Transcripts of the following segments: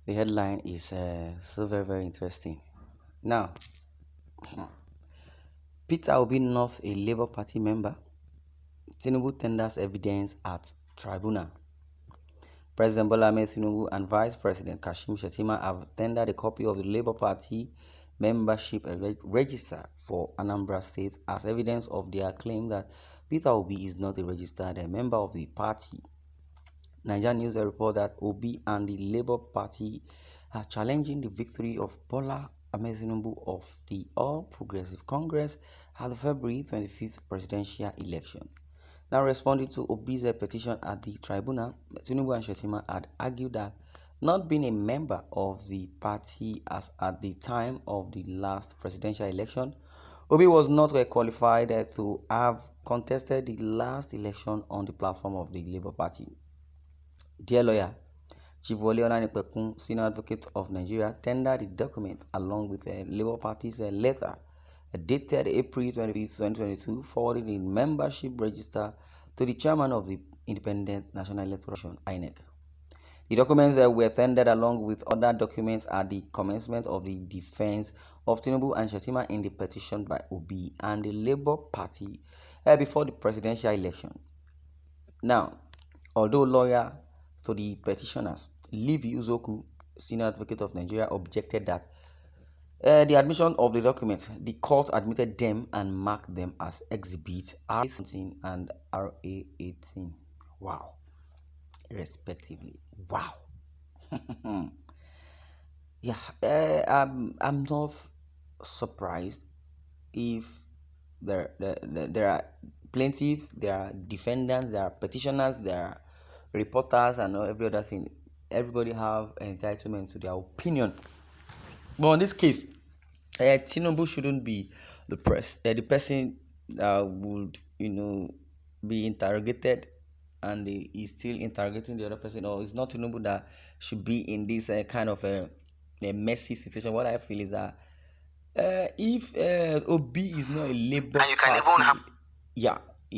The headline is so very, very interesting. Now, Peter Obi not a Labour Party member. TINUBU tenders evidence at tribunal. President Bola Ahmed Tinubu and Vice President Kashim Shettima have tendered a copy of the Labour Party membership register for Anambra State as evidence of their claim that Peter Obi is not a registered member of the party. Nigerian News report that Obi and the Labour Party are challenging the victory of Bola Ahmed Tinubu of the All Progressive Congress at the February 25th presidential election. Now, responding to Obi's petition at the tribunal, Tinubu and Shettima had argued that not being a member of the party as at the time of the last presidential election, Obi was not qualified to have contested the last election on the platform of the Labour Party. Dear lawyer, Chief Wole Olanipekun, Senior Advocate of Nigeria, tendered the document along with the Labour Party's letter dated April 25, 2022, forwarding the membership register to the chairman of the Independent National Electoral Commission (INEC). The documents were tendered along with other documents at the commencement of the defense of Tinubu and Shettima in the petition by Obi and the Labour Party before the presidential election. Now, although lawyer to the petitioners, Levi Uzoku, Senior Advocate of Nigeria, objected that the admission of the documents, the court admitted them and marked them as exhibits R17 and RA18. Wow. Respectively. Wow. I'm not surprised if there are plaintiffs, there are defendants, there are petitioners, there are reporters, and every other thing. Everybody have entitlement to their opinion. But in this case, Tinubu shouldn't be the person that would be interrogated, and he's still interrogating the other person, or it's not Tinubu that should be in this kind of a messy situation. What I feel is that if Obi is not a Labour Party,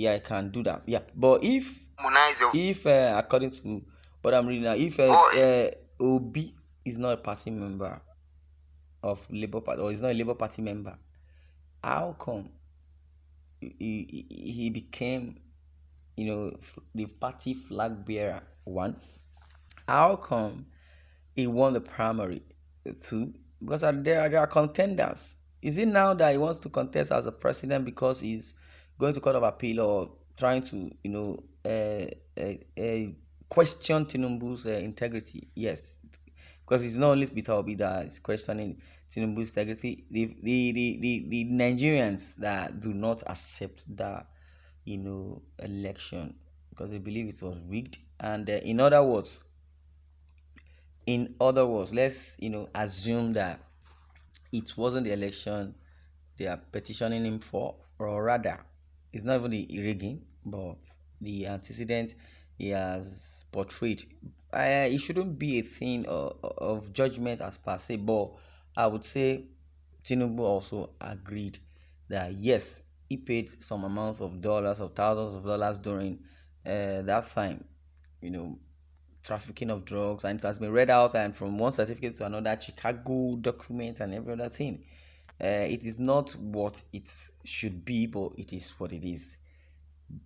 I can do that. Yeah, but if according to what I'm reading now, if Obi is not a party member of Labour Party, or is not a Labour Party member, how come he became the party flag bearer? One, how come he won the primary? Two, because there are contenders. Is it now that he wants to contest as a president because he's going to Court of Appeal or trying to question Tinubu's integrity? Yes, because it's not only Peter Obi that is questioning Tinubu's integrity. The Nigerians that do not accept that election because they believe it was rigged. And in other words, let's assume that it wasn't the election they are petitioning him for, or rather, it's not even the rigging, but the antecedent he has portrayed. It shouldn't be a thing of judgment as per se, but I would say Tinubu also agreed that yes, he paid some amount of dollars or thousands of dollars during that time, trafficking of drugs, and it has been read out and from one certificate to another, Chicago document and every other thing. It is not what it should be, but it is what it is.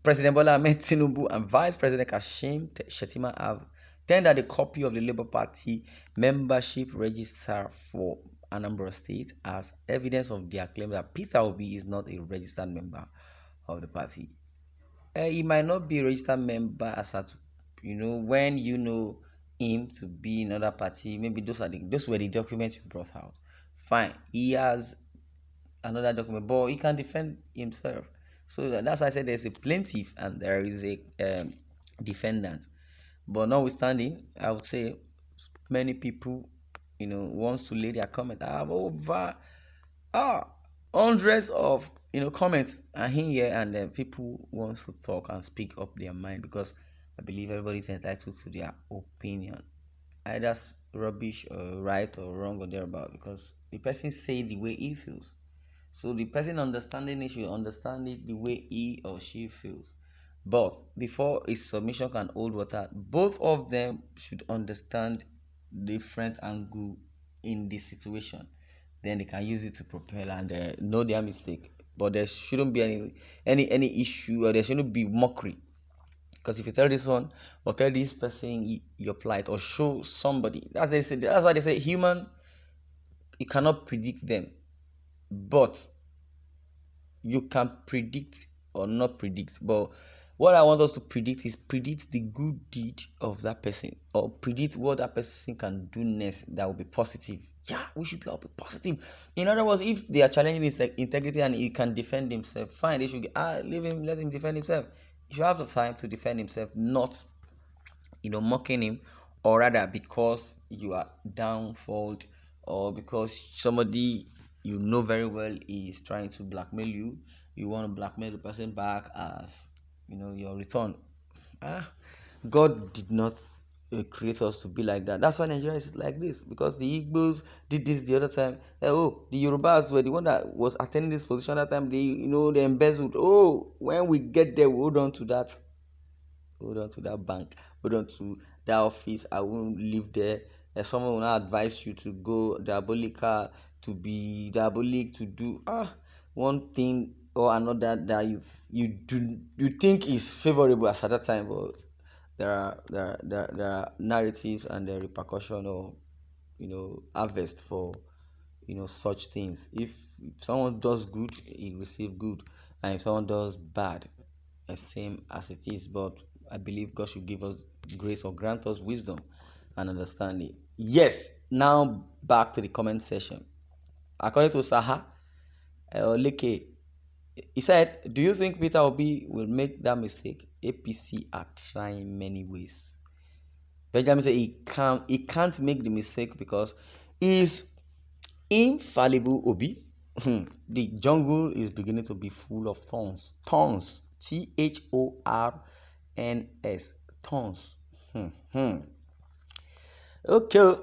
President Bola Ahmed Tinubu and Vice President Kashim Shettima have tendered a copy of the Labour Party membership register for Anambra State as evidence of their claim that Peter Obi is not a registered member of the party. He might not be a registered member as at when him to be in another party. Maybe those were the documents you brought out. Fine, he has another document, but he can defend himself. So that's why I said there's a plaintiff and there is a defendant. But notwithstanding, I would say many people, wants to lay their comment. I have over hundreds of comments and here and then people wants to talk and speak up their mind, because I believe everybody's entitled to their opinion, either rubbish or right or wrong or thereabout, because the person say the way he feels. So the person understanding it should understand it the way he or she feels. But before his submission can hold water, both of them should understand different angle in the situation, then they can use it to propel and know their mistake. But there shouldn't be any issue, or there shouldn't be mockery. Because if you tell this one or tell this person your plight, or show somebody, that's why they say human, you cannot predict them, but you can predict or not predict. But what I want us to predict is predict the good deed of that person, or predict what that person can do next that will be positive. Yeah, we should be all be positive. In other words, if they are challenging his integrity and he can defend himself, fine, they should leave him, let him defend himself. He should have the time to defend himself, not mocking him, or rather because you are downfalled, or because somebody very well is trying to blackmail you, you want to blackmail the person back as your return. God did not create us to be like that. That's why Nigeria is like this, because the Igbos did this the other time. The Yorubas were the one that was attending this position that time. They embezzled. When we get there, we hold on to that bank, hold on to that office. I won't live there. Someone will not advise you to go diabolical, to be diabolic, to do one thing or another that you think is favorable as at that time. But there are narratives and the repercussion, or harvest for such things. If someone does good, he receive good, and if someone does bad, same as it is. But I believe God should give us grace, or grant us wisdom and understanding. Yes, now back to the comment section. According to Saha Leke, he said, do you think Peter Obi will make that mistake? APC are trying many ways. Benjamin said he can't make the mistake because he's infallible. Obi. The jungle is beginning to be full of thorns. Thorns. Thorns. Thorns. Okay.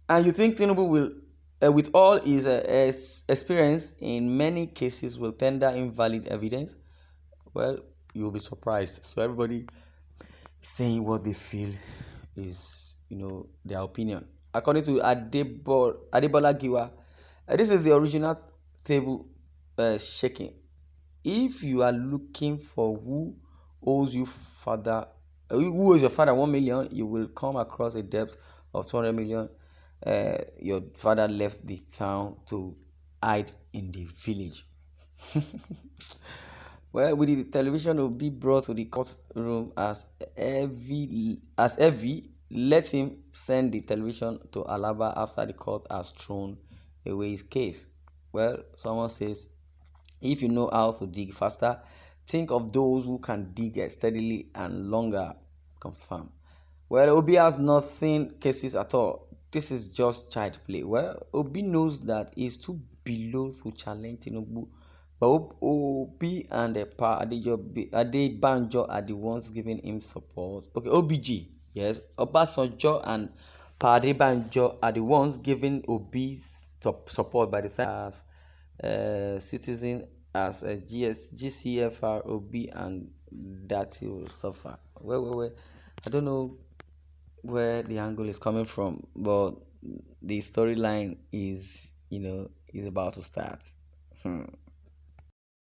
And you think Tinubu will, with all his experience in many cases, will tender invalid evidence? Well, you'll be surprised. So everybody saying what they feel is, their opinion. According to Adebola Giwa, this is the original table shaking. If you are looking for who owes your father 1 million, you will come across a debt of 200 million. Your father left the town to hide in the village. Well, with the television will be brought to the courtroom as heavy, let him send the television to Alaba after the court has thrown away his case. Well, someone says, if you know how to dig faster, think of those who can dig steadily and longer. Confirm. Well, Obi has nothing cases at all. This is just child play. Well, Obi knows that he's too below to challenge Tinubu. But Obi and Adebanjo are the ones giving him support. Okay, OBG, yes. Obasanjo and Pa Adebanjo are the ones giving Obi support by the time as citizen, as a GCFR, Obi, and that he will suffer. Well. I don't know where the angle is coming from, but the storyline is about to start.